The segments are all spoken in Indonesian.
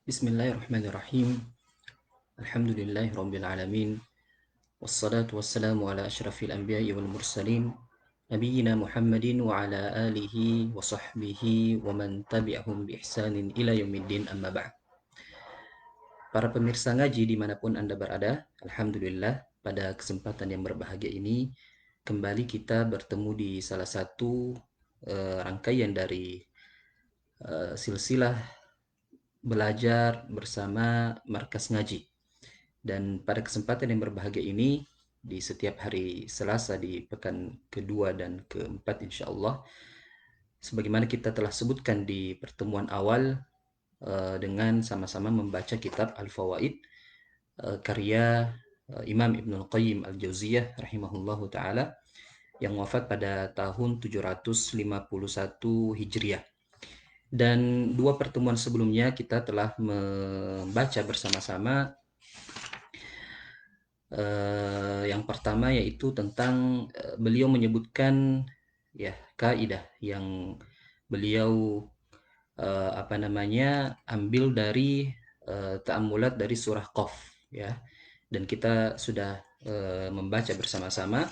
Bismillahirrahmanirrahim. Alhamdulillahirabbil alamin. Wassalatu wassalamu ala asyrafil anbiya'i wal mursalin nabiyyina Muhammadin wa ala alihi wa sahbihi wa man tabi'ahum bi ihsanin ila yaumiddin amma ba'd. Para pemirsa ngaji dimanapun Anda berada, Alhamdulillah pada kesempatan yang berbahagia ini kembali kita bertemu di salah satu rangkaian dari silsilah belajar bersama Markas Ngaji. Dan pada kesempatan yang berbahagia ini, di setiap hari Selasa di pekan kedua dan keempat insya Allah, sebagaimana kita telah sebutkan di pertemuan awal, dengan sama-sama membaca kitab Al-Fawaid, karya Imam Ibnul Qayyim Al-Jauziyah rahimahullahu ta'ala, yang wafat pada tahun 751 Hijriah. Dan dua pertemuan sebelumnya kita telah membaca bersama-sama yang pertama, yaitu tentang beliau menyebutkan ya kaidah yang beliau ambil dari ta'ammulat dari surah Qaf ya, dan kita sudah membaca bersama-sama.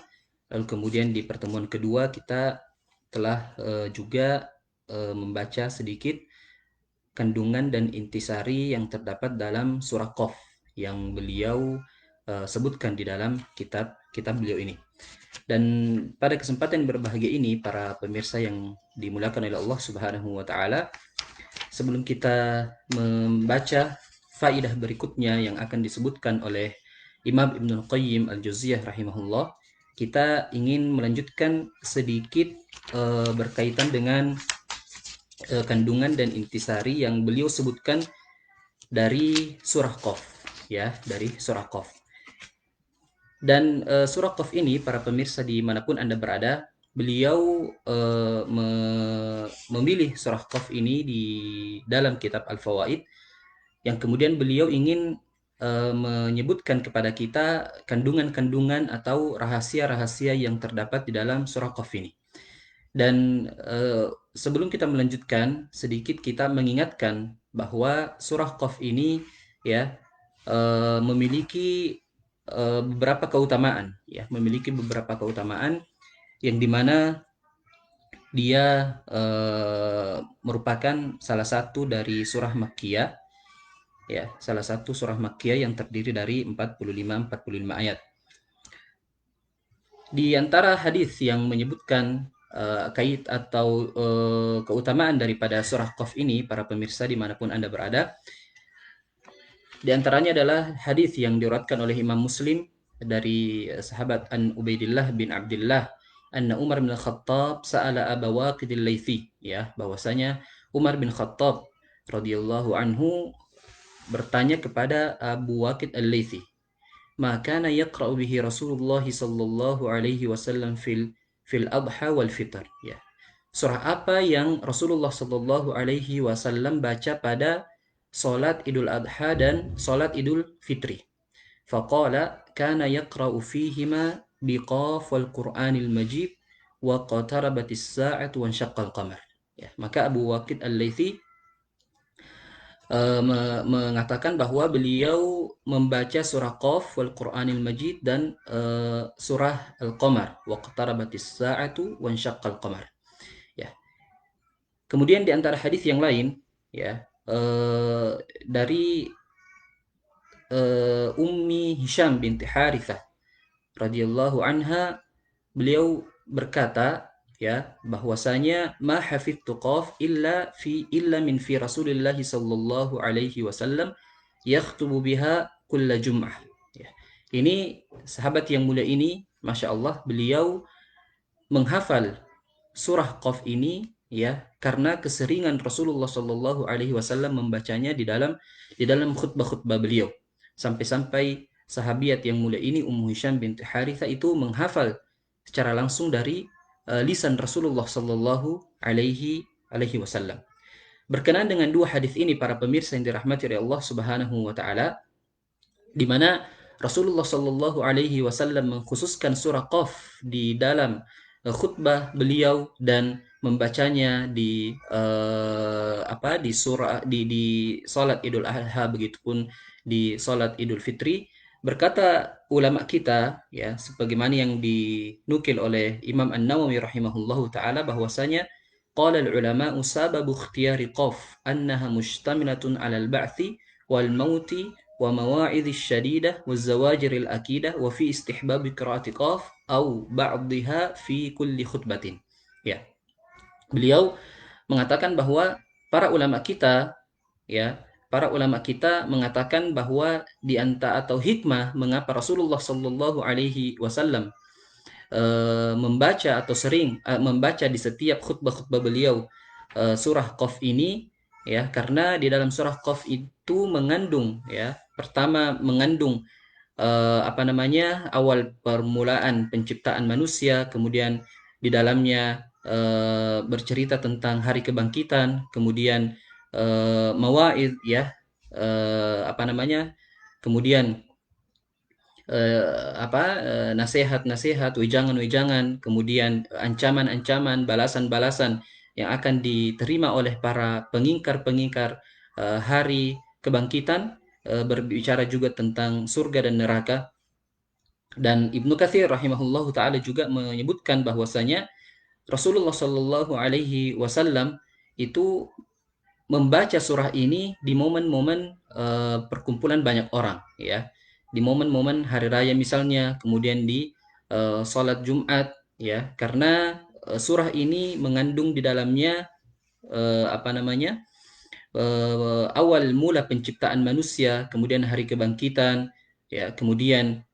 Lalu kemudian di pertemuan kedua kita telah juga membaca sedikit kandungan dan intisari yang terdapat dalam surah Qaf yang beliau sebutkan di dalam kitab beliau ini. Dan pada kesempatan yang berbahagia ini, para pemirsa yang dimuliakan oleh Allah Subhanahu wa taala, sebelum kita membaca faidah berikutnya yang akan disebutkan oleh Imam Ibnul Qayyim Al-Jauziyah rahimahullah, kita ingin melanjutkan sedikit berkaitan dengan kandungan dan intisari yang beliau sebutkan dari surah Qaf ya, dari surah Qaf. Dan surah Qaf ini, para pemirsa dimanapun Anda berada, beliau memilih surah Qaf ini di dalam kitab Al-Fawaid, yang kemudian beliau ingin menyebutkan kepada kita kandungan-kandungan atau rahasia-rahasia yang terdapat di dalam surah Qaf ini. Dan sebelum kita melanjutkan, sedikit kita mengingatkan bahwa surah Qaf ini ya memiliki beberapa keutamaan ya, memiliki beberapa keutamaan yang dimana dia merupakan salah satu dari surah Makkiyah ya, salah satu surah Makkiyah yang terdiri dari 45 ayat. Di antara hadis yang menyebutkan kait atau keutamaan daripada surah Qaf ini, para pemirsa dimanapun Anda berada, di antaranya adalah hadis yang diriwayatkan oleh Imam Muslim dari sahabat An Ubaidillah bin Abdullah anna Umar bin Khattab sa'ala Aba Waqid al-Laythi, ya, bahwasanya Umar bin Khattab radhiyallahu anhu bertanya kepada Abu Waqid al-Laythi, ma kana yaqra'u bihi Rasulullah sallallahu alaihi wasallam fil adha wal fitr, ya. Surah apa yang Rasulullah sallallahu alaihi wasallam baca pada salat Idul Adha dan salat Idul Fitri? Faqala kana yaqra'u fihima biqaf wal Qur'anil Majid wa qatarabatis sa'atu wa syaqqal qamar. Ya, maka Abu Waqid Al-Laythi mengatakan bahwa beliau membaca surah Qaf wal Qur'anil Majid dan surah Al-Qamar, wa qatarabatis sa'atu wa syaqqal qamar. Ya. Kemudian di antara hadis yang lain ya, dari Ummi Hisham binti Harithah radhiyallahu anha, beliau berkata ya, bahwasanya ma hafidtu Qaf illa min fi Rasulillah sallallahu alaihi wasallam yakhtubu biha kulla jum'ah, ya. Ini sahabat yang mulia ini, Masya Allah, beliau menghafal surah Qaf ini ya karena keseringan Rasulullah Shallallahu Alaihi Wasallam membacanya di dalam khutbah-khutbah beliau, sampai-sampai sahabiat yang mulia ini Ummu Hisham binti Harithah itu menghafal secara langsung dari lisan Rasulullah Shallallahu Alaihi Wasallam. Berkenaan dengan dua hadis ini, para pemirsa yang dirahmati oleh Allah Subhanahu Wa Taala, di mana Rasulullah Shallallahu Alaihi Wasallam mengkhususkan surah Qaf di dalam khutbah beliau, dan membacanya di surah di salat Idul Adha, begitupun di salat Idul Fitri. Berkata ulama kita, ya, sebagaimana yang dinukil oleh Imam An-Nawawi rahimahullahu taala, bahwasanya qala al-ulama sababu ikhtiyari qaf annaha mushtamilatun 'ala al-ba'thi wal mauti wa mawa'idh syadidah wa zawajir al-akidah wa fi istihbab qira'ati qaf au ba'dihha fi kulli khutbatin. Ya, beliau mengatakan bahwa para ulama kita, ya, para ulama kita mengatakan bahwa di antara atau hikmah mengapa Rasulullah Shallallahu Alaihi Wasallam membaca atau sering membaca di setiap khutbah-khutbah beliau surah Qaf ini, ya, karena di dalam surah Qaf itu mengandung, ya, pertama mengandung apa namanya, awal permulaan penciptaan manusia, kemudian di dalamnya bercerita tentang hari kebangkitan, kemudian mawaid, ya, apa namanya, kemudian nasihat-nasihat, wejangan-wejangan, kemudian ancaman-ancaman, balasan-balasan yang akan diterima oleh para pengingkar-pengingkar hari kebangkitan, berbicara juga tentang surga dan neraka. Dan Ibnu Katsir rahimahullahu taala juga menyebutkan bahwasanya Rasulullah Shallallahu alaihi wasallam itu membaca surah ini di momen-momen perkumpulan banyak orang, ya. Di momen-momen hari raya misalnya, kemudian di sholat Jumat, ya. Karena surah ini mengandung di dalamnya apa namanya? Awal mula penciptaan manusia, kemudian hari kebangkitan, ya, kemudian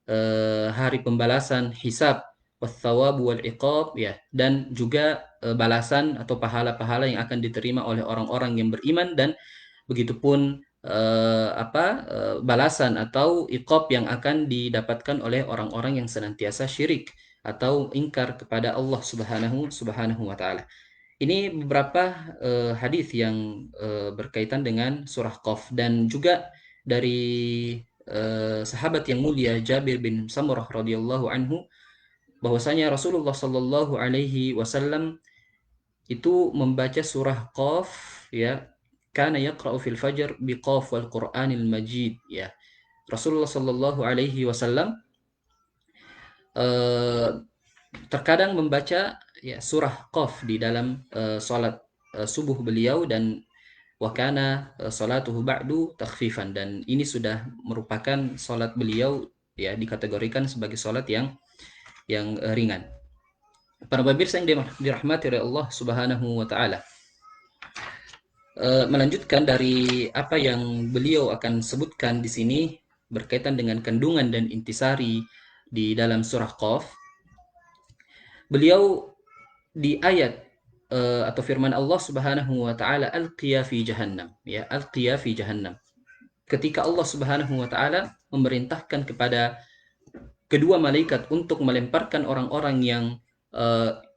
hari pembalasan, hisab, wathawabu wal iqab, ya, dan juga balasan atau pahala-pahala yang akan diterima oleh orang-orang yang beriman, dan begitupun balasan atau iqab yang akan didapatkan oleh orang-orang yang senantiasa syirik atau ingkar kepada Allah Subhanahu wa taala. Ini beberapa hadis yang berkaitan dengan surah Qaf, dan juga dari sahabat yang mulia Jabir bin Samurah radhiyallahu anhu, bahwasanya Rasulullah Shallallahu alaihi wasallam itu membaca surah Qaf, ya, kana yaqra'u fil fajr bi Qaf wal Qur'anil Majid, ya. Rasulullah Shallallahu alaihi wasallam terkadang membaca, ya, surah Qaf di dalam salat subuh beliau, dan wakana salatuhu ba'du takhfifan, dan ini sudah merupakan salat beliau, ya, dikategorikan sebagai salat yang ringan. Para pemirsa yang dirahmati oleh Allah Subhanahu wa taala, melanjutkan dari apa yang beliau akan sebutkan di sini berkaitan dengan kandungan dan intisari di dalam surah Qaf. Beliau di ayat atau firman Allah Subhanahu wa taala, alqiya fi jahannam, ya, alqiya fi jahannam. Ketika Allah Subhanahu wa taala memerintahkan kepada kedua malaikat untuk melemparkan orang-orang yang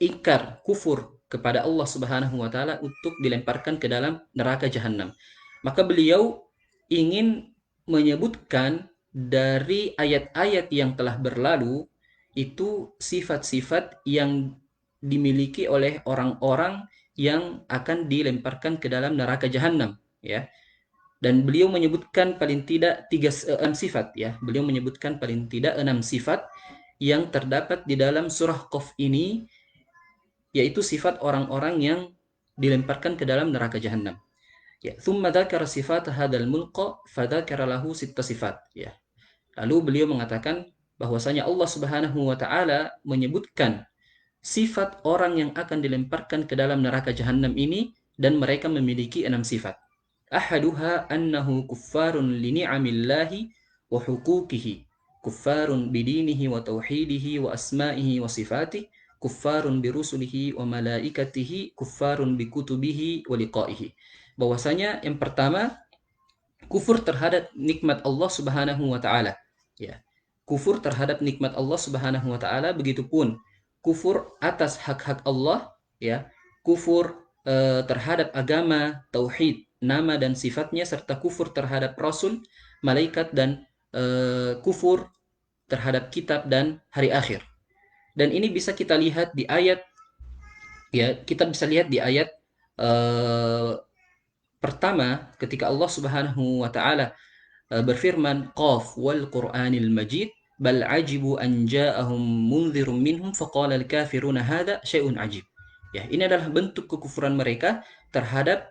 ingkar, kufur kepada Allah Subhanahu wa taala, untuk dilemparkan ke dalam neraka jahanam. Maka beliau ingin menyebutkan dari ayat-ayat yang telah berlalu itu sifat-sifat yang dimiliki oleh orang-orang yang akan dilemparkan ke dalam neraka jahanam, ya. Dan beliau menyebutkan paling tidak 6 sifat, ya. Beliau menyebutkan paling tidak 6 sifat yang terdapat di dalam surah Qaf ini, yaitu sifat orang-orang yang dilemparkan ke dalam neraka jahanam. Ya, thumma dzakara sifat hadzal mulqa fadzakara lahu sitta sifat, ya. Lalu beliau mengatakan bahwasanya Allah Subhanahu wa taala menyebutkan sifat orang yang akan dilemparkan ke dalam neraka jahanam ini, dan mereka memiliki 6 sifat. Ahaduha annahu kuffarun li ni'amillahi wa huquqihi, kuffarun bidinihi wa tauhidihi wa asma'ihi wa sifatihi, kuffarun birusulihi wa malaikatihi, kuffarun bikutubihi wa liqa'ihi. Bahwasanya yang pertama, kufur terhadap nikmat Allah Subhanahu wa taala, ya. Kufur terhadap nikmat Allah Subhanahu wa taala, begitupun kufur atas hak-hak Allah, ya. Kufur terhadap agama, tauhid, nama dan sifatnya, serta kufur terhadap rasul, malaikat, dan kufur terhadap kitab dan hari akhir. Dan ini bisa kita lihat di ayat Ya, kita bisa lihat di ayat pertama ketika Allah Subhanahu wa taala berfirman qaf wal qur'anil majid bal ajibu an ja'ahum munzirun minhum faqala al kafiruna hadza syai'un ajib. Ya, ini adalah bentuk kekufuran mereka terhadap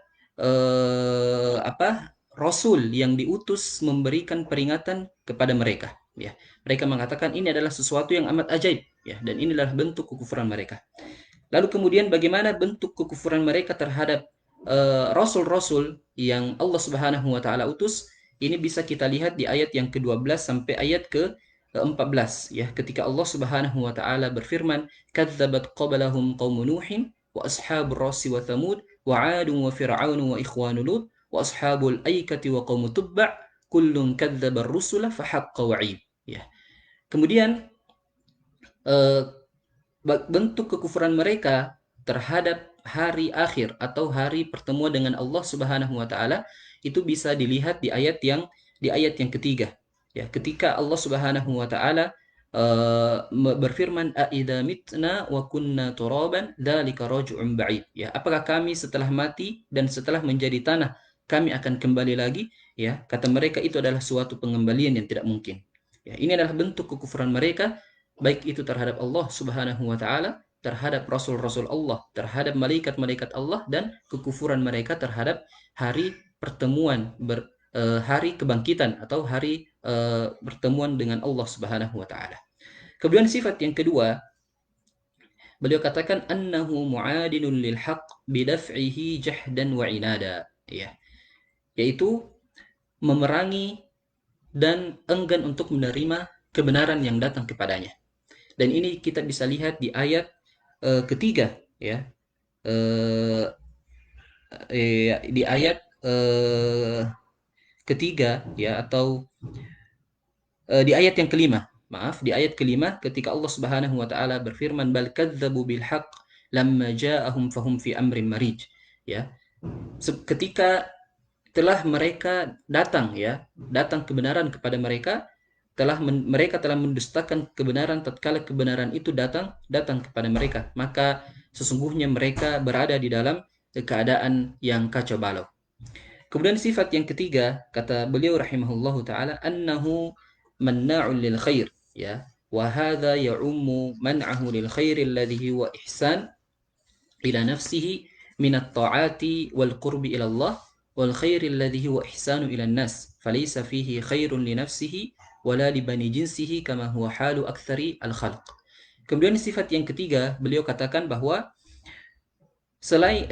rasul yang diutus memberikan peringatan kepada mereka, ya. Mereka mengatakan ini adalah sesuatu yang amat ajaib, ya, dan inilah bentuk kekufuran mereka. Lalu kemudian bagaimana bentuk kekufuran mereka terhadap rasul-rasul yang Allah Subhanahu wa taala utus? Ini bisa kita lihat di ayat yang ke-12 sampai ayat ke-14, ya, ketika Allah Subhanahu wa taala berfirman, "Kadzabat qablahum qaumun Nuhin wa ashabur rasi wa Thamud wa 'adun wa fir'aun wa ikhwanu Lut wa ashabul aikati wa qaum Tubba' kullun kadzabar rusula fa haqqa wa'id." Ya. Kemudian eh, bentuk kekufuran mereka terhadap hari akhir atau hari pertemuan dengan Allah Subhanahu wa taala itu bisa dilihat di ayat yang ketiga, ya, ketika Allah Subhanahu wa taala berfirman aidza mitna wa kunna turaban dzalika raj'un ba'id, ya, apakah kami setelah mati dan setelah menjadi tanah kami akan kembali lagi, ya, kata mereka itu adalah suatu pengembalian yang tidak mungkin. Ya, ini adalah bentuk kekufuran mereka, baik itu terhadap Allah Subhanahu wa taala, terhadap rasul-rasul Allah, terhadap malaikat-malaikat Allah, dan kekufuran mereka terhadap hari pertemuan hari kebangkitan atau hari pertemuan dengan Allah Subhanahu wa taala. Kemudian sifat yang kedua, beliau katakan annahu mu'adinun lil haqq bidaf'ihi jahdan wa inada, ya, yaitu memerangi dan enggan untuk menerima kebenaran yang datang kepadanya. Dan ini kita bisa lihat di ayat ketiga, ya. Eh, di ayat ketiga, ya, atau di ayat yang kelima. Maaf, di ayat kelima ketika Allah Subhanahu wa taala berfirman bal kadzdzabu bil haqq lamma ja'ahum fahum fi amrin marij. Ya. Ketika telah mereka datang, ya, datang kebenaran kepada mereka, mereka telah mendustakan kebenaran tatkala kebenaran itu datang kepada mereka, maka sesungguhnya mereka berada di dalam keadaan yang kacau balau. Kemudian sifat yang ketiga, kata beliau rahimahullahu taala, annahu manna'un lil khair, ya, wa hadza ya'ummu man'ahu lil khair alladhi huwa ihsan ila nafsihi min at-ta'ati wal qurbi ila Allah wal khair alladhi huwa ihsanu ila an-nas falaysa fihi khairun li nafsihi wala li bani jinsihi kama huwa halu aktsari al-khalq. Kemudian sifat yang ketiga, beliau katakan bahwa selain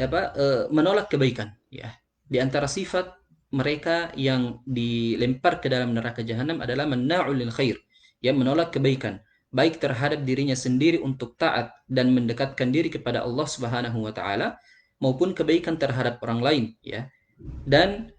menolak kebaikan, ya. Di antara sifat mereka yang dilempar ke dalam neraka jahanam adalah manna'ul lil khair, ya, menolak kebaikan, baik terhadap dirinya sendiri untuk taat dan mendekatkan diri kepada Allah Subhanahu wa taala, maupun kebaikan terhadap orang lain, ya. Dan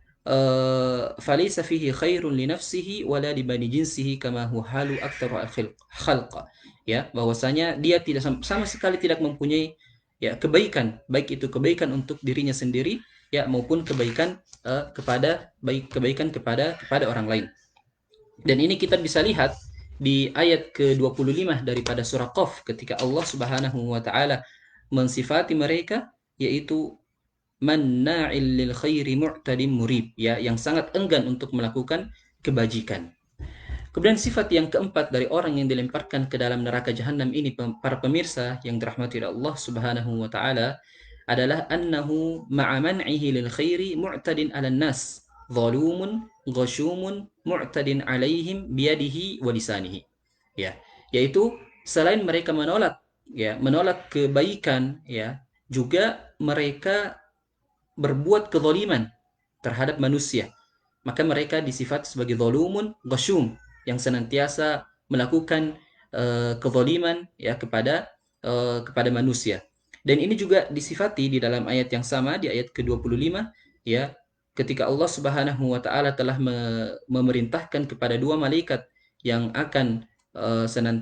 falaysa fihi khairun li nafsihi wala li bani jinsihi kama huwa halu aktsaru al-khalqa, ya, bahwasanya dia tidak sama sekali tidak mempunyai, ya, kebaikan, baik itu kebaikan untuk dirinya sendiri, ya, maupun kebaikan kebaikan kepada orang lain. Dan ini kita bisa lihat di ayat ke-25 daripada surah Qaf ketika Allah Subhanahu wa taala mensifati mereka, yaitu manna'il lil khairi mu'tadin murib, ya, yang sangat enggan untuk melakukan kebajikan. Kemudian sifat yang keempat dari orang yang dilemparkan ke dalam neraka jahanam ini, para pemirsa yang dirahmati Allah Subhanahu wa taala, adalah annahu ma'a man'ihi lil khairi mu'tadin 'alan nas, zalumun, ghashumun, mu'tadin 'alaihim biyadihi wa lisanihi. Ya, yaitu selain mereka menolak, ya, menolak kebaikan, ya, juga mereka berbuat kezaliman terhadap manusia. Maka mereka disifat sebagai zalumun, ghashum, yang senantiasa melakukan kezaliman, ya, kepada manusia. Dan ini juga disifati di dalam ayat yang sama, di ayat ke-25, ya, ketika Allah Subhanahu wa taala telah memerintahkan kepada dua malaikat yang akan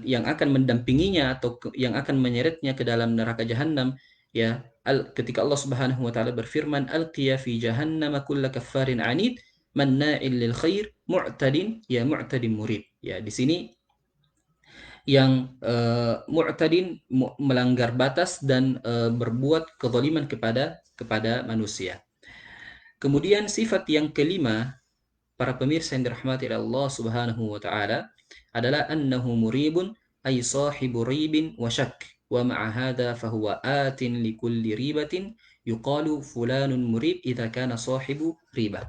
yang akan mendampinginya atau yang akan menyeretnya ke dalam neraka jahanam, ya, ketika Allah Subhanahu wa taala berfirman alqiya fi jahannam kulla kaffarin anid manna'il lil khair mu'tadin mu'tadin murid. Ya, di sini yang mu'tadin, melanggar batas dan berbuat kezaliman kepada manusia. Kemudian sifat yang kelima, para pemirsa yang dirahmati oleh Allah Subhanahu wa taala, adalah annahu muribun ay sahibu ribin wa syak wa ma'a hadha fahuwa atin likulli ribatin yuqalu fulanun murib idza kana sahibu ribah.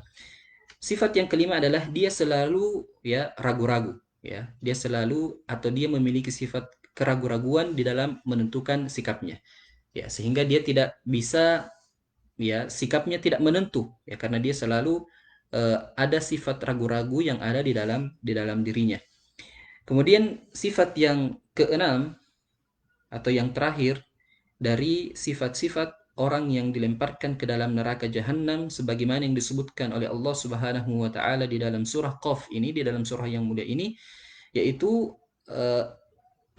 Sifat yang kelima adalah dia selalu ya ragu-ragu, ya. Dia selalu atau dia memiliki sifat keraguan-raguan di dalam menentukan sikapnya. Ya, sehingga dia tidak bisa, ya, sikapnya tidak menentu, ya, karena dia selalu ada sifat ragu-ragu yang ada di dalam dirinya. Kemudian sifat yang keenam atau yang terakhir dari sifat-sifat orang yang dilemparkan ke dalam neraka jahanam sebagaimana yang disebutkan oleh Allah Subhanahu wa taala di dalam surah Qaf ini, di dalam surah yang mulia ini, yaitu uh,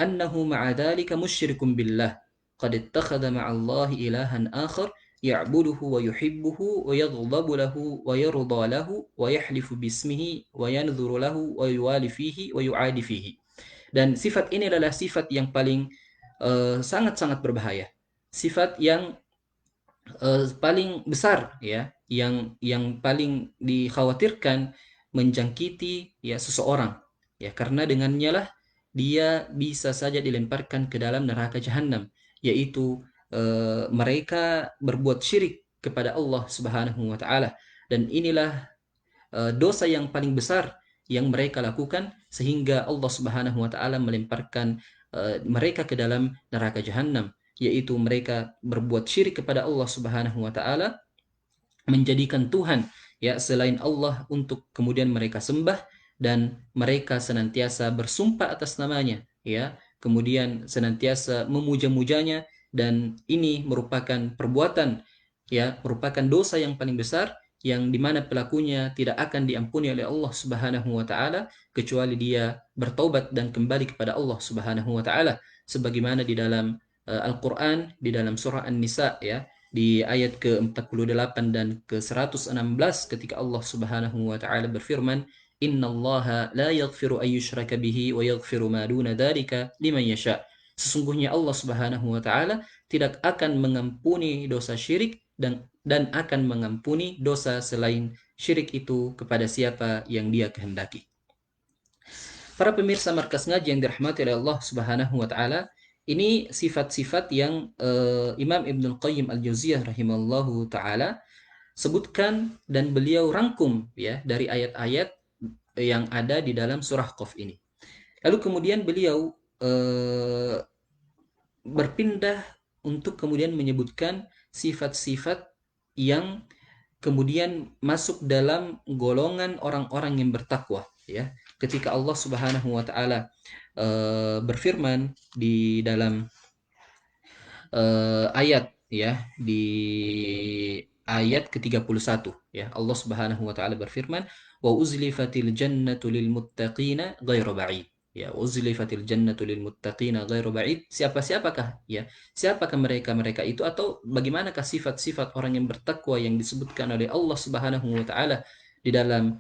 annahu ma'a dzalika musyrikun billah qad ittakhadha ma'allahi ilahan akhar ya'buduhu wa yuhibbuhu wa yaghdhabu lahu wa yarda lahu wa yahlifu bismihi wa yanzuru lahu wa yuwali fihi wa yu'adi fihi. Dan sifat ini adalah sifat yang paling sangat-sangat berbahaya. Sifat yang paling besar, ya, yang paling dikhawatirkan menjangkiti, ya, seseorang, ya, karena dengannya lah dia bisa saja dilemparkan ke dalam neraka jahanam, yaitu mereka berbuat syirik kepada Allah Subhanahu wa taala, dan inilah dosa yang paling besar yang mereka lakukan sehingga Allah Subhanahu wa taala melemparkan mereka ke dalam neraka jahanam, yaitu mereka berbuat syirik kepada Allah Subhanahu wa taala, menjadikan Tuhan, ya, selain Allah untuk kemudian mereka sembah, dan mereka senantiasa bersumpah atas namanya, ya, kemudian senantiasa memuja-mujanya, dan ini merupakan perbuatan, ya, merupakan dosa yang paling besar yang dimana pelakunya tidak akan diampuni oleh Allah Subhanahu wa taala kecuali dia bertaubat dan kembali kepada Allah Subhanahu wa taala, sebagaimana di dalam Al-Qur'an, di dalam surah An-Nisa, ya, di ayat ke-48 dan ke-116, ketika Allah Subhanahu wa taala berfirman, "Innallaha la yaghfiru ay yushraka bihi wa yaghfiru ma duna dzalika liman yasha." Sesungguhnya Allah Subhanahu wa taala tidak akan mengampuni dosa syirik, dan akan mengampuni dosa selain syirik itu kepada siapa yang dia kehendaki. Para pemirsa markas ngaji yang dirahmati oleh Allah Subhanahu wa taala, ini sifat-sifat yang Imam Ibnul Qayyim Al-Jauziyah rahimallahu taala sebutkan dan beliau rangkum, ya, dari ayat-ayat yang ada di dalam surah Qaf ini. Lalu kemudian beliau berpindah untuk kemudian menyebutkan sifat-sifat yang kemudian masuk dalam golongan orang-orang yang bertakwa, ya. Ketika Allah Subhanahu wa taala berfirman di dalam ayat, ya, di ayat ke-31, ya, Allah Subhanahu wa taala berfirman, wa uzlifatil jannatu lil muttaqina ghairu ba'id. Ya, uzlifatil jannatu lil muttaqina ghairu ba'id. Siapakah, ya? Siapakah mereka itu, atau bagaimanakah sifat-sifat orang yang bertakwa yang disebutkan oleh Allah Subhanahu wa taala di dalam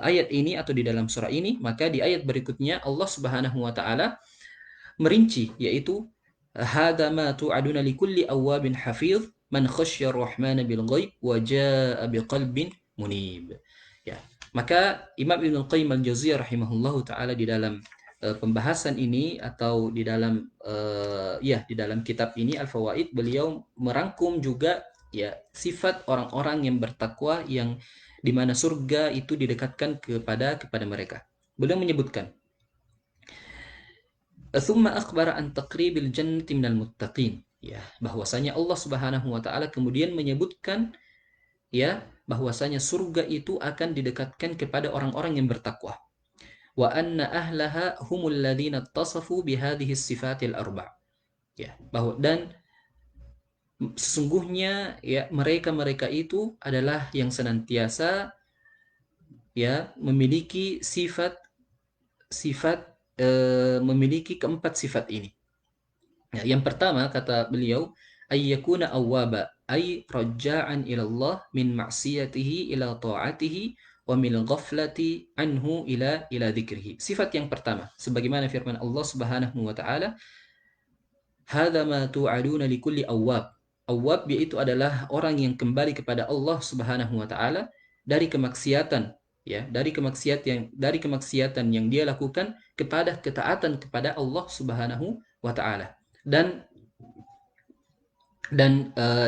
ayat ini atau di dalam surah ini? Maka di ayat berikutnya Allah Subhanahu wa taala merinci, yaitu hadza ma tu'aduna likulli awwabin hafiz man khasyar rahmana bil ghaib wa jaa biqalbin munib. Ya, maka Imam Ibnu Qayyim Al-Jauziyah rahimahullahu taala di dalam pembahasan ini atau di dalam di dalam kitab ini Al-Fawaid, beliau merangkum juga, ya, sifat orang-orang yang bertakwa yang di mana surga itu didekatkan kepada mereka. Beliau menyebutkan, "Tsumma akhbara an taqribil jannati minal muttaqin." Ya, bahwasanya Allah Subhanahu wa taala kemudian menyebutkan, ya, bahwasanya surga itu akan didekatkan kepada orang-orang yang bertakwa. Wa anna ahlaha humul ladzina tasafu bihadhihi sifatil arba'. Ya, bahwa dan sesungguhnya, ya, mereka-mereka itu adalah yang senantiasa, ya, memiliki sifat memiliki keempat sifat ini. Ya, yang pertama kata beliau, ayyakuna awwaba ay raja'an ila Allah min ma'siyatihi ila ta'atihi wa min ghaflati anhu ila dzikrihi. Sifat yang pertama, sebagaimana firman Allah Subhanahu wa taala, hadza ma tu'aduna likulli awwab. Awwab yaitu adalah orang yang kembali kepada Allah Subhanahu wa taala dari kemaksiatan, ya, dari kemaksiatan yang dia lakukan kepada ketaatan kepada Allah Subhanahu wa taala. Dan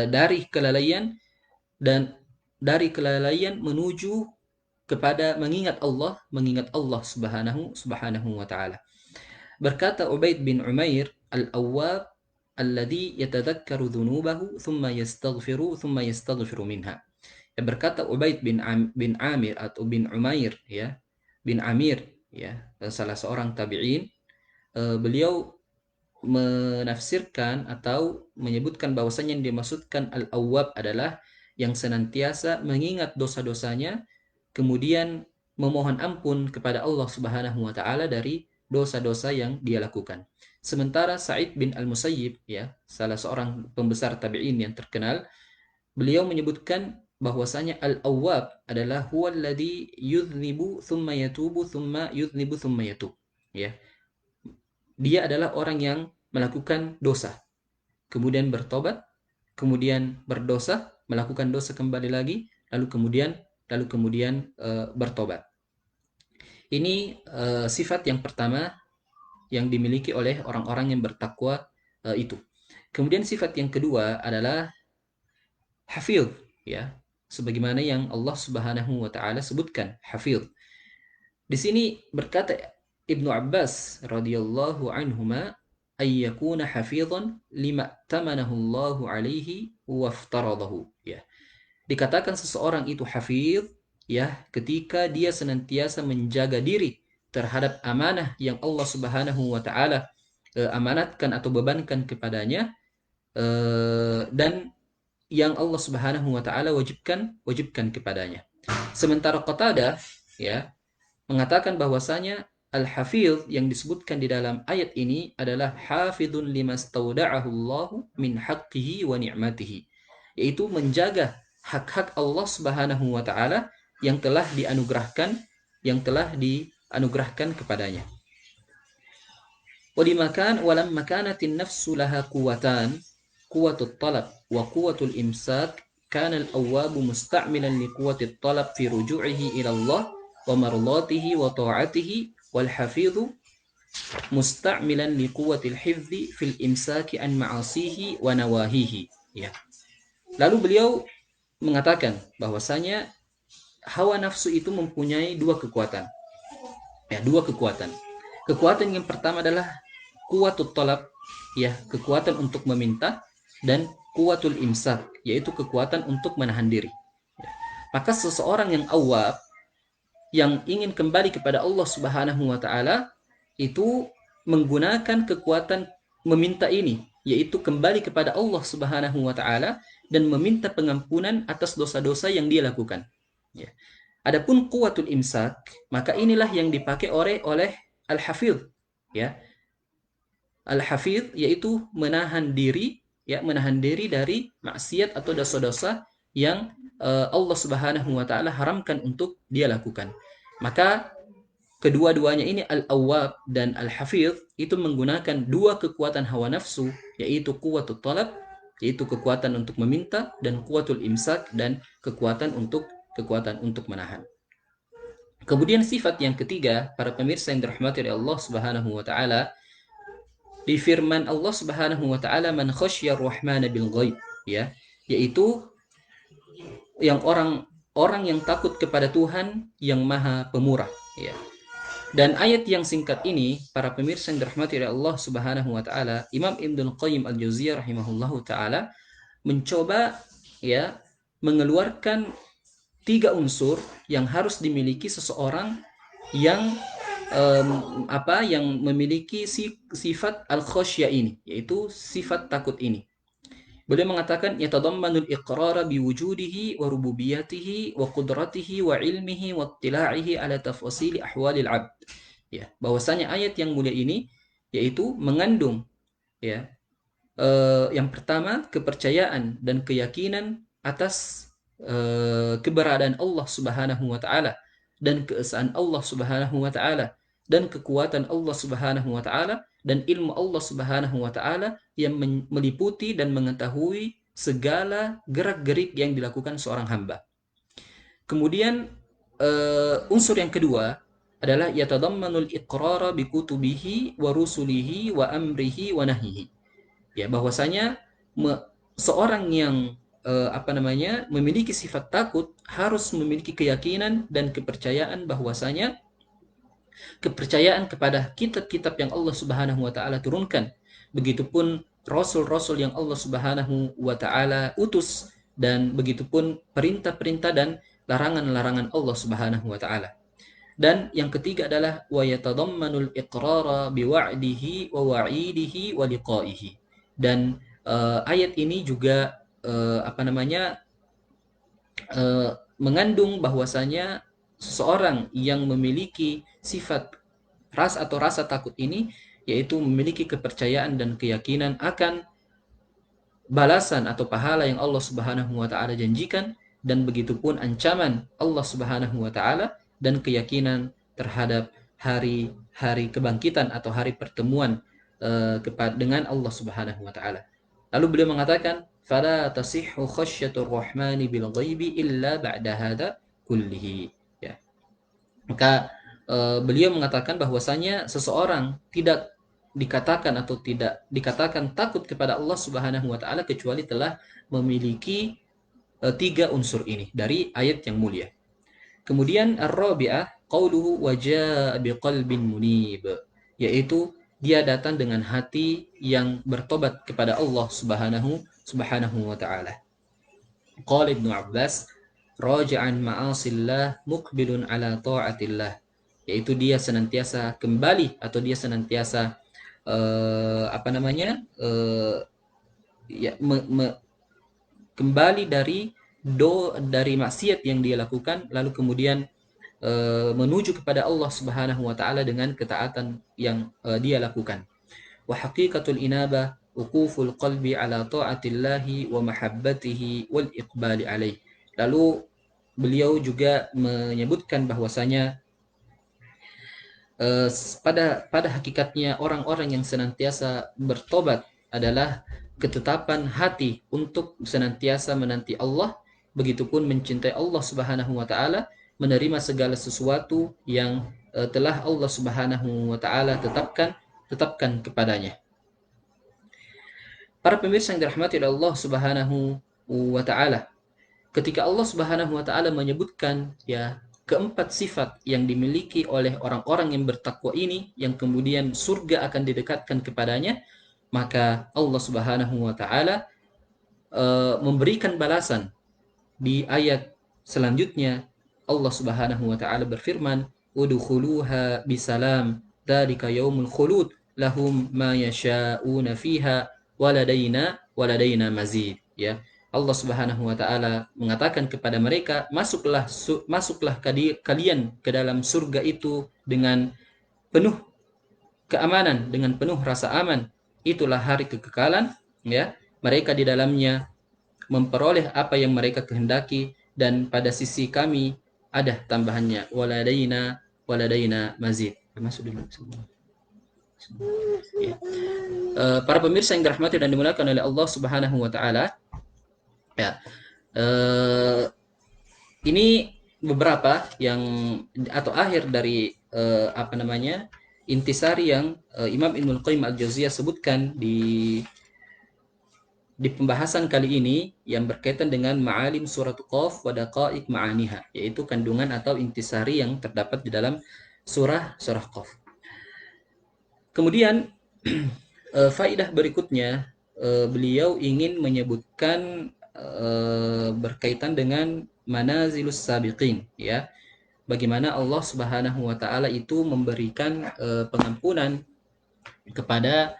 dari kelalaian dan dari kelalaian menuju kepada mengingat Allah Subhanahu wa taala. Berkata Ubaid bin Umair, al-awwab alladhi yatadhakkaru dhunubahu thumma yastaghfiru minha. Ya, berkata Ubaid bin Amir atau bin Umair, ya, bin Amir, ya, salah seorang tabi'in, beliau menafsirkan atau menyebutkan bahwasanya yang dimaksudkan al-awwab adalah yang senantiasa mengingat dosa-dosanya kemudian memohon ampun kepada Allah Subhanahu wa taala dari dosa-dosa yang dia lakukan. Sementara Sa'id bin Al-Musayyib, ya, salah seorang pembesar tabi'in yang terkenal, beliau menyebutkan bahwasanya al-awwab adalah huwa alladhi yudhnibu thumma yatubu thumma yudhnibu thumma yatub. Ya. Dia adalah orang yang melakukan dosa, kemudian bertobat, kemudian berdosa, melakukan dosa kembali lagi, lalu kemudian bertobat. Ini sifat yang pertama yang dimiliki oleh orang-orang yang bertakwa itu. Kemudian sifat yang kedua adalah hafidh, ya. Sebagaimana yang Allah Subhanahu wa taala sebutkan, hafidh. Di sini berkata Ibnu Abbas radhiyallahu anhuma, ayyakuna hafidhan lima tamanahu Allahu alaihi waftaradahu, ya. Dikatakan seseorang itu hafidh, ya, ketika dia senantiasa menjaga diri terhadap amanah yang Allah Subhanahu wa taala amanatkan atau bebankan kepadanya, dan yang Allah Subhanahu wa taala wajibkan kepadanya. Sementara Qatadah, ya, mengatakan bahwasanya al-hafidh yang disebutkan di dalam ayat ini adalah hafidun limastauda'ahu Allah min haqqihi wa ni'matihi, yaitu menjaga hak-hak Allah Subhanahu wa taala yang telah dianugerahkan kepadanya. Walamma kanatin nafsu laha quwatan, quwatut talab wa quwatul imsak, kana al-awwabu musta'milan li quwatit talab fi ruju'ihi ila Allah wa mardatihi wa ta'atihi, wal hafidhu musta'milan li quwatil hifdhi fil imsaki an ma'asihi wa nawahihi, ya. Lalu beliau mengatakan bahwasanya hawa nafsu itu mempunyai dua kekuatan. Ya, dua kekuatan. Kekuatan yang pertama adalah kuwatut talab, ya, kekuatan untuk meminta, dan kuwatul imsak, yaitu kekuatan untuk menahan diri. Ya. Maka seseorang yang awwab, yang ingin kembali kepada Allah Subhanahu wa taala, itu menggunakan kekuatan meminta ini, yaitu kembali kepada Allah Subhanahu wa taala dan meminta pengampunan atas dosa-dosa yang dia lakukan. Ya. Adapun kuwatul imsak, maka inilah yang dipakai oleh al-hafidh, ya. Al-hafidh yaitu menahan diri, ya, menahan diri dari maksiat atau dosa-dosa yang Allah Subhanahu wa taala haramkan untuk dia lakukan. Maka kedua-duanya ini, al-awwab dan al-hafidh, itu menggunakan dua kekuatan hawa nafsu, yaitu kuwatul talab, yaitu kekuatan untuk meminta, dan kuwatul imsak, dan kekuatan untuk menahan. Kemudian sifat yang ketiga, para pemirsa yang dirahmati oleh Allah Subhanahu wa taala, di firman Allah Subhanahu wa taala, man khasyar rahmana bil ghaib, ya, yaitu yang orang yang takut kepada Tuhan yang Maha Pemurah, ya. Dan ayat yang singkat ini, para pemirsa yang dirahmati oleh Allah Subhanahu wa taala, Imam Ibnu Qayyim Al-Jauziyah rahimahullahu taala mencoba, ya, mengeluarkan tiga unsur yang harus dimiliki seseorang yang yang memiliki sifat al-khasyah ini, yaitu sifat takut ini. Beliau mengatakan yatadammanul iqrara biwujudihi wa rububiyatihi wa qudratihi wa ilmihi wa ittila'ihi ala tafasili ahwalil 'abd. Ya, bahwasanya ayat yang mulia ini yaitu mengandung, ya, yang pertama kepercayaan dan keyakinan atas keberadaan Allah Subhanahu wa taala dan keesaan Allah Subhanahu wa taala dan kekuatan Allah Subhanahu wa taala dan ilmu Allah Subhanahu wa taala yang meliputi dan mengetahui segala gerak-gerik yang dilakukan seorang hamba. Kemudian unsur yang kedua adalah yatadammanul iqrara bi kutubihi wa rusulihi wa amrihi wa nahyihi. Ya, bahwasanya seorang yang memiliki sifat takut harus memiliki keyakinan dan kepercayaan bahwasanya kepercayaan kepada kitab-kitab yang Allah Subhanahu wa taala turunkan. Begitupun rasul-rasul yang Allah Subhanahu wa taala utus dan begitupun perintah-perintah dan larangan-larangan Allah Subhanahu wa taala. Dan yang ketiga adalah wa yatadammanul iqrara biwa'dihi wa wa'idihi wa liqa'ihi. Dan ayat ini juga mengandung bahwasanya seseorang yang memiliki sifat rasa takut ini yaitu memiliki kepercayaan dan keyakinan akan balasan atau pahala yang Allah Subhanahu wa taala janjikan, dan begitupun ancaman Allah Subhanahu wa taala dan keyakinan terhadap hari kebangkitan atau hari pertemuan dengan Allah Subhanahu wa taala. Lalu beliau mengatakan, "Fala tasihhu khasyatur rahmani bil ghaibi illa ba'da hada kullihi." Ya. Maka beliau mengatakan bahwasanya seseorang tidak dikatakan atau tidak dikatakan takut kepada Allah Subhanahu wa taala kecuali telah memiliki tiga unsur ini dari ayat yang mulia. Kemudian ar-rabi'ah qauluhu waja'a biqalbin munib, yaitu dia datang dengan hati yang bertobat kepada Allah Subhanahu wa taala. Qala Ibnu Abbas, raja'an ma'asillah muqbilun ala ta'atillah, yaitu dia senantiasa kembali atau dia senantiasa kembali dari maksiat yang dia lakukan, lalu kemudian menuju kepada Allah Subhanahu wa taala dengan ketaatan yang dia lakukan. Wa haqiqatul inabah uquful qalbi ala ta'atillahi wa mahabbatihi wal iqbali alaih. Lalu beliau juga menyebutkan bahwasanya pada hakikatnya orang-orang yang senantiasa bertobat adalah ketetapan hati untuk senantiasa menanti Allah, begitupun mencintai Allah Subhanahu wa taala, menerima segala sesuatu yang telah Allah Subhanahu wa taala tetapkan kepadanya. Para pemirsa yang dirahmati oleh Allah Subhanahu wa taala, ketika Allah Subhanahu wa taala menyebutkan keempat sifat yang dimiliki oleh orang-orang yang bertakwa ini, yang kemudian surga akan didekatkan kepadanya, maka Allah Subhanahu wa taala memberikan balasan. Di ayat selanjutnya Allah Subhanahu wa taala berfirman, udkhuluha bisalam dzalika yaumul khulud lahum ma yasha'una fiha waladaina mazid. Ya, Allah Subhanahu wa taala mengatakan kepada mereka, masuklah kalian ke dalam surga itu dengan penuh keamanan, dengan penuh rasa aman. Itulah hari kekekalan, ya. Mereka di dalamnya memperoleh apa yang mereka kehendaki, dan pada sisi kami ada tambahannya, waladaina mazid. Masuk dulu. Ya. Para pemirsa yang dirahmati dan dimuliakan oleh Allah Subhanahu wa taala, ya, ini beberapa yang atau akhir dari intisari yang Imam Ibnul Qayyim Al-Jauziyah sebutkan di pembahasan kali ini yang berkaitan dengan ma'alim surat Qaf wa daqaiq ma'aniha, yaitu kandungan atau intisari yang terdapat di dalam surah Qaf. Kemudian faidah berikutnya, beliau ingin menyebutkan berkaitan dengan manazilus sabiqin, ya. Bagaimana Allah Subhanahu wa taala itu memberikan pengampunan kepada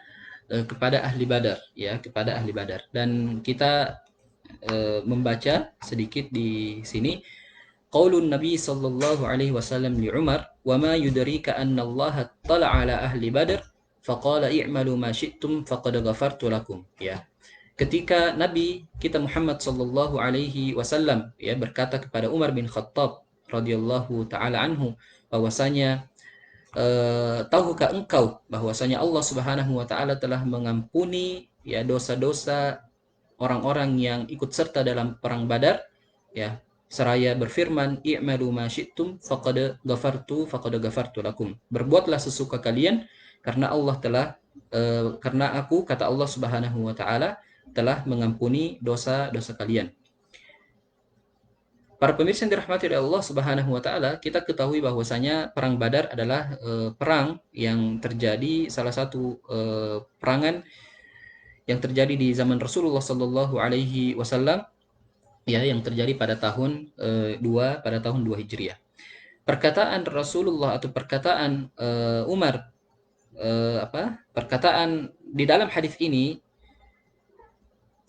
ahli Badar, ya, kepada ahli Badar. Dan kita membaca sedikit di sini qaulun Nabi sallallahu alaihi wasallam li Umar, wa ma yudrika anna Allah tala ala ahli Badar faqala i'malu ma syi'tum faqad ghafartu lakum. Ya, ketika Nabi kita Muhammad sallallahu alaihi wasallam berkata kepada Umar bin Khattab, radhiyallahu taala anhu bahwasanya tahukah engkau bahwasanya Allah Subhanahu wa taala telah mengampuni ya dosa-dosa orang-orang yang ikut serta dalam perang Badar, ya, seraya berfirman, i'malu ma syi'tum faqad ghafartu lakum. Berbuatlah sesuka kalian karena Allah telah karena aku, kata Allah Subhanahu wa taala, telah mengampuni dosa-dosa kalian. Para pemirsa yang dirahmati oleh Allah Subhanahu wa taala, kita ketahui bahwasanya perang Badar adalah perang yang terjadi, salah satu perangan yang terjadi di zaman Rasulullah Sallallahu Alaihi Wasallam, ya, yang terjadi pada tahun 2 Hijriah. Perkataan Rasulullah atau perkataan Umar, perkataan di dalam hadis ini,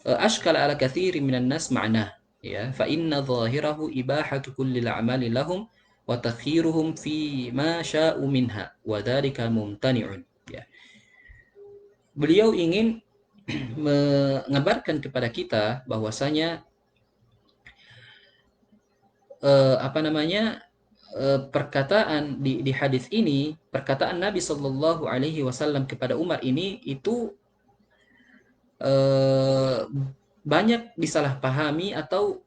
ashkala ala katsiri minan nas ma'nah, ya, fa inna zahirahu ibahatu kulli al-a'mali lahum wa takhiruhum fi ma sya'u minha wa dzalika mumtani'un, ya. Beliau ingin mengabarkan kepada kita bahwasanya perkataan di hadis ini, perkataan Nabi Shallallahu Alaihi Wasallam kepada Umar ini itu banyak disalahpahami atau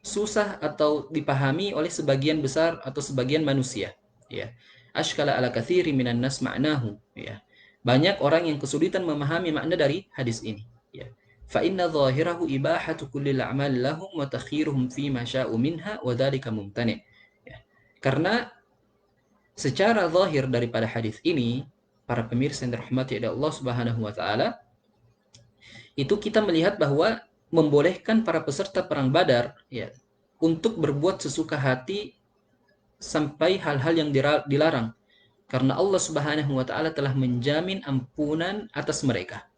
susah atau dipahami oleh sebagian besar atau sebagian manusia, ya. Ashkala ala katsiri minan nas ma'nahu, ya. Banyak orang yang kesulitan memahami makna dari hadis ini, ya. Fa inna zahirahu ibahatu kulli al-a'mal lahum wa takhiruhum fi ma sya'u minha wa dzalika mumtani', ya. Karena secara zahir daripada hadis ini, para pemirsa yang dirahmati oleh Allah Subhanahu wa taala, itu kita melihat bahwa membolehkan para peserta perang Badar, ya, untuk berbuat sesuka hati sampai hal-hal yang dilarang, karena Allah Subhanahu wa taala telah menjamin ampunan atas mereka.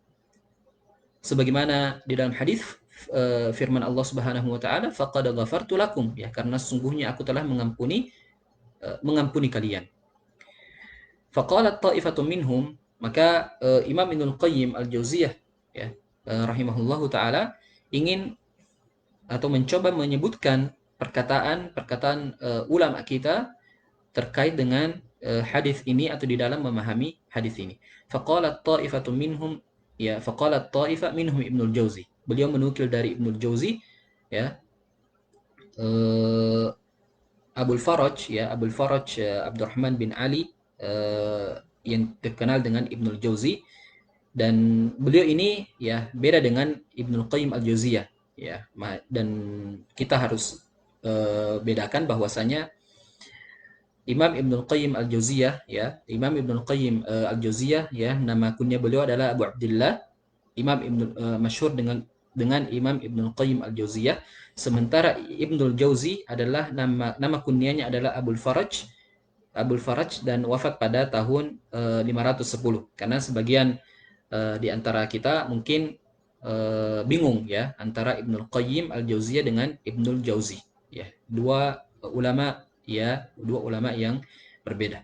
Sebagaimana di dalam hadis firman Allah Subhanahu wa taala, faqad ghafartu lakum, ya, karena sungguhnya aku telah mengampuni kalian. Faqalat ta'ifatun minhum, maka Imam Ibnul Qayyim Al-Jauziyah, ya, rahimahullahu taala, ingin atau mencoba menyebutkan perkataan ulama kita terkait dengan hadis ini atau di dalam memahami hadis ini. Faqalat ta'ifatun minhum, ya, faqalat ta'ifa minhum Ibnul Jauzi. Beliau menukil dari Ibnul Jauzi, ya, Abul Faraj, ya, Abul Faraj Abdurrahman bin Ali, yang terkenal dengan Ibnul Jauzi, dan beliau ini, ya, beda dengan Ibnul Qayyim Al-Jauziyah, ya, dan kita harus bedakan bahwasanya Imam Ibnul Qayyim Al-Jauziyah, ya, Imam Ibnul Qayyim Al-Jauziyah, ya, nama kunya beliau adalah Abu Abdullah, Imam masyhur dengan Imam Ibnul Qayyim Al-Jauziyah. Sementara Ibnul Jauzi adalah nama kunyanya adalah Abul Faraj, dan wafat pada tahun 510. Karena sebagian di antara kita mungkin bingung, ya, antara Ibnul Qayyim Al-Jauziyah dengan Ibnul Jauzi, ya, dua ulama yang berbeda.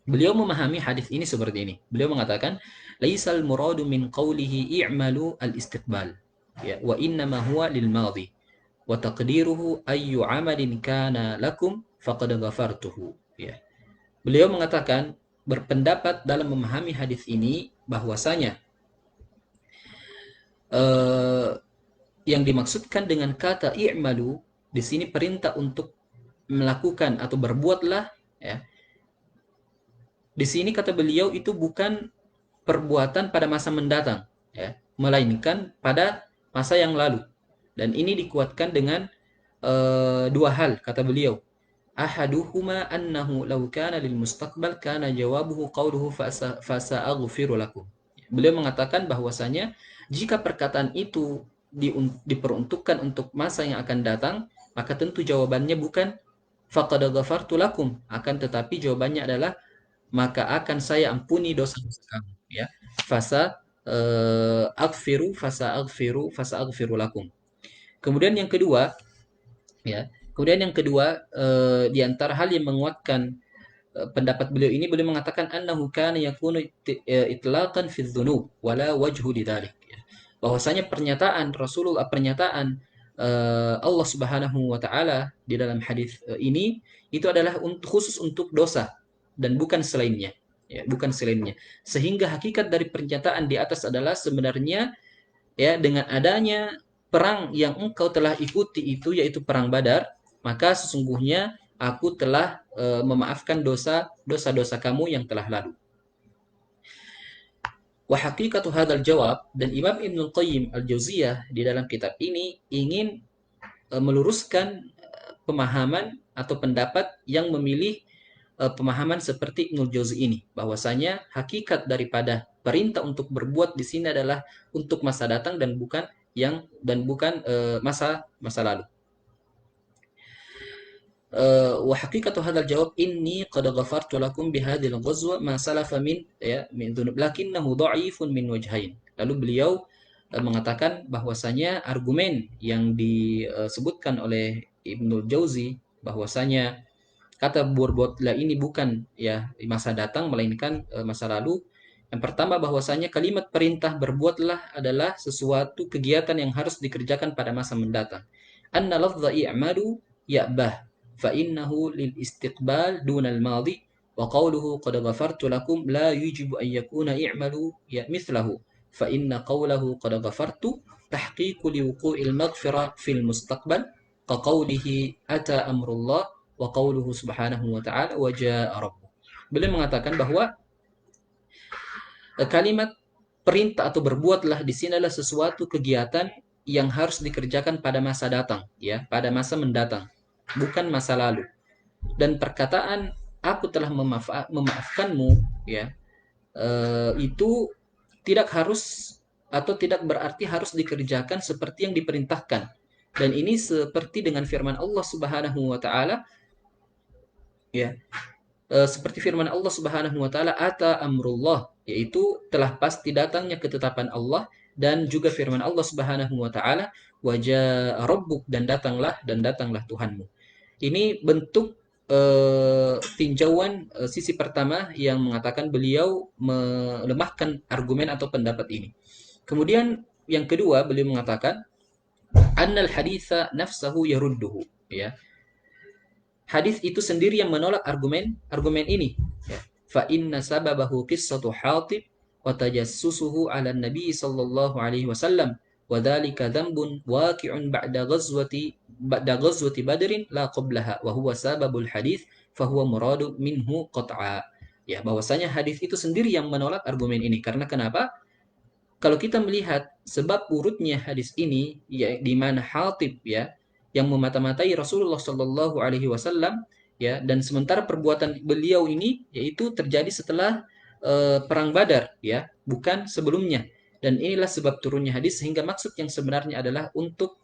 Beliau memahami hadis ini seperti ini. Beliau mengatakan, laisal muradu min qawlihi i'malu al-istiqbal, ya, wa innama huwa lil madhi wa taqdiruhu ayyu amalin kana lakum faqad ghafartuhu, ya. Beliau mengatakan, berpendapat dalam memahami hadis ini bahwasanya yang dimaksudkan dengan kata i'malu di sini perintah untuk melakukan atau berbuatlah, ya. Di sini kata beliau itu bukan perbuatan pada masa mendatang, ya, melainkan pada masa yang lalu. Dan ini dikuatkan dengan dua hal, kata beliau. Ahaduhuma annahu law kana lil mustaqbal kana jawabuhu qawluhu fasa'aghfiru lakum. Beliau mengatakan bahwasanya jika perkataan itu diperuntukkan untuk masa yang akan datang, maka tentu jawabannya bukan faqad ghafartu lakum, akan tetapi jawabannya adalah maka akan saya ampuni dosa-dosa kamu, ya. Fasa'aghfiru lakum. Kemudian yang kedua, ya, di antara hal yang menguatkan pendapat beliau ini, beliau mengatakan annahu kana yakunu itlaqan fi dzunub wala wajhu lidzalik, ya. Bahwasanya pernyataan Rasulullah, pernyataan Allah Subhanahu wa taala di dalam hadis ini itu adalah khusus untuk dosa dan bukan selainnya. Ya, bukan selainnya. Sehingga hakikat dari pernyataan di atas adalah sebenarnya ya dengan adanya perang yang engkau telah ikuti itu yaitu perang Badar, maka sesungguhnya aku telah memaafkan dosa-dosa kamu yang telah lalu. Wa haqiqatu hadzal jawab, dan Imam Ibnul Qayyim Al-Jauziyah di dalam kitab ini ingin meluruskan pemahaman atau pendapat yang memilih pemahaman seperti Ibnul Jauzi ini, bahwasanya hakikat daripada perintah untuk berbuat di sini adalah untuk masa datang dan bukan masa masa lalu. Wa haqiqatu hadzal jawab inni qad ghafartu lakum bihadhil ghazwa ma salafa min dzunub lakinnahu dha'ifun min wajhain. Lalu beliau mengatakan bahwasanya argumen yang disebutkan oleh Ibnu Jauzi bahwasanya kata berbuatlah ini bukan ya masa datang melainkan masa lalu. Yang pertama bahwasanya kalimat perintah berbuatlah adalah sesuatu kegiatan yang harus dikerjakan pada masa mendatang. Anna lafdha i'malu ya'bah fa innahu lil istiqbal dunal madi wa qawluhu qad ghafartu lakum la yujibu an yakuna i'malu ya mithlahu fa inna qawlahu qad ghafartu tahqiqu liwuqu'il maghfirah fil mustaqbal ka qawlihi ata amrullah wa qawluhu subhanahu wa ta'ala wa jaa rabbuk. Beliau mengatakan bahwa kalimat perintah atau berbuatlah di sini adalah sesuatu kegiatan yang harus dikerjakan pada masa datang, ya, pada masa mendatang, bukan masa lalu. Dan perkataan aku telah memaafkanmu, ya, itu tidak harus atau tidak berarti harus dikerjakan seperti yang diperintahkan. Dan ini seperti dengan firman Allah Subhanahu wa taala, ya, seperti firman Allah Subhanahu wa taala ata amrullah, yaitu telah pasti datangnya ketetapan Allah, dan juga firman Allah Subhanahu wa taala wajaa rabbuk, dan datanglah Tuhanmu. Ini bentuk tinjauan sisi pertama yang mengatakan beliau melemahkan argumen atau pendapat ini. Kemudian yang kedua beliau mengatakan annal haditsa nafsahu yarudduhu, ya. Hadis itu sendiri yang menolak argumen ini. Ya. Fa inna sababahu qissatu Hatib wa tajassusuhu 'ala Nabi sallallahu alaihi wasallam wa dzalika dzambun waqi'un ba'da ghazwati Badrin la qablaha wa huwa sababul hadis fa huwa muradu minhu qat'a. Ya, bahwasanya hadis itu sendiri yang menolak argumen ini. Karena kenapa? Kalau kita melihat sebab urutnya hadis ini, ya, di mana Hatib, ya, yang memata-matai Rasulullah Shallallahu Alaihi Wasallam, ya, dan sementara perbuatan beliau ini yaitu terjadi setelah perang Badar, ya, bukan sebelumnya. Dan inilah sebab turunnya hadis, sehingga maksud yang sebenarnya adalah untuk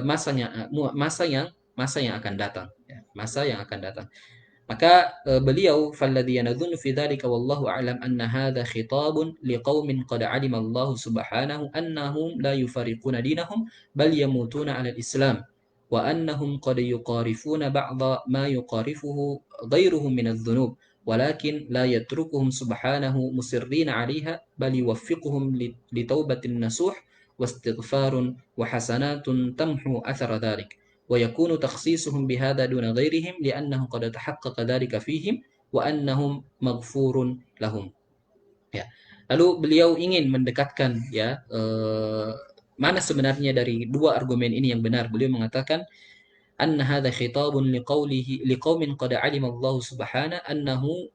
masa yang akan datang, ya, masa yang akan datang. Maka beliau falladhi yanadhunnu fi dzalika wallahu a'lam anna hadza khitabun liqaumin qad 'alima Allah subhanahu annahum la yufariquna dinahum bal yamutuna 'ala al-islam wa annahum qad yuqarifuna ba'dha ma yuqarifuhu ghairuhum min adh-dhunub walakin la yatrukuhum subhanahu musirrina 'alayha bal yuwaffiquhum li taubatin nasuh wastighfarun wa hasanatun tamhu athara dhalik. ويكون تخصيصهم بهذا دون غيرهم لأنه قد تحقق ذلك فيهم وأنهم مغفور لهم. Ya. Lalu beliau ingin mendekatkan, ya, mana sebenarnya dari dua argumen ini yang benar. Beliau mengatakan anna hadza khitabun liqaumin qad 'alima Allah subhanahu annahu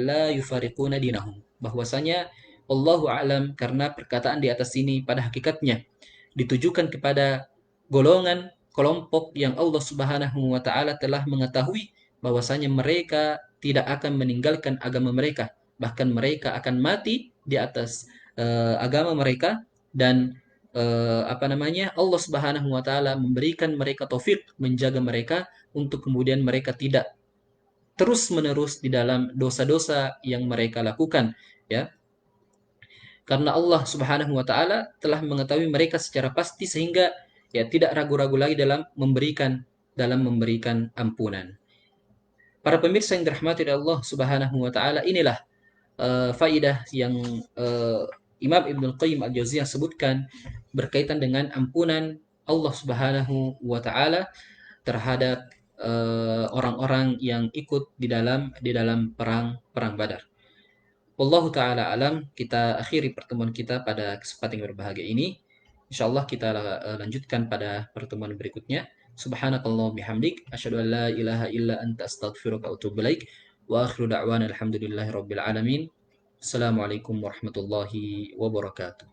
la yufariquna dinahum. Bahwasanya Allahu a'lam, karena perkataan di atas ini pada hakikatnya ditujukan kepada golongan kelompok yang Allah Subhanahu wa taala telah mengetahui bahwasanya mereka tidak akan meninggalkan agama mereka, bahkan mereka akan mati di atas agama mereka, dan Allah Subhanahu wa taala memberikan mereka taufik menjaga mereka untuk kemudian mereka tidak terus-menerus di dalam dosa-dosa yang mereka lakukan, ya. Karena Allah Subhanahu wa taala telah mengetahui mereka secara pasti, sehingga ya tidak ragu-ragu lagi dalam memberikan ampunan. Para pemirsa yang dirahmati Allah Subhanahu wa taala, inilah faidah yang Imam Ibnul Qayyim Al-Jauziyah sebutkan berkaitan dengan ampunan Allah Subhanahu wa taala terhadap orang-orang yang ikut di dalam perang Badar. Wallahu taala alam, kita akhiri pertemuan kita pada kesempatan yang berbahagia ini. Insyaallah kita lanjutkan pada pertemuan berikutnya. Subhanakallah bihamdik asyhadu an la ilaha illa anta astaghfiruka wa atubu ilaik. Wa akhiru da'wana alhamdulillahi rabbil alamin. Assalamualaikum warahmatullahi wabarakatuh.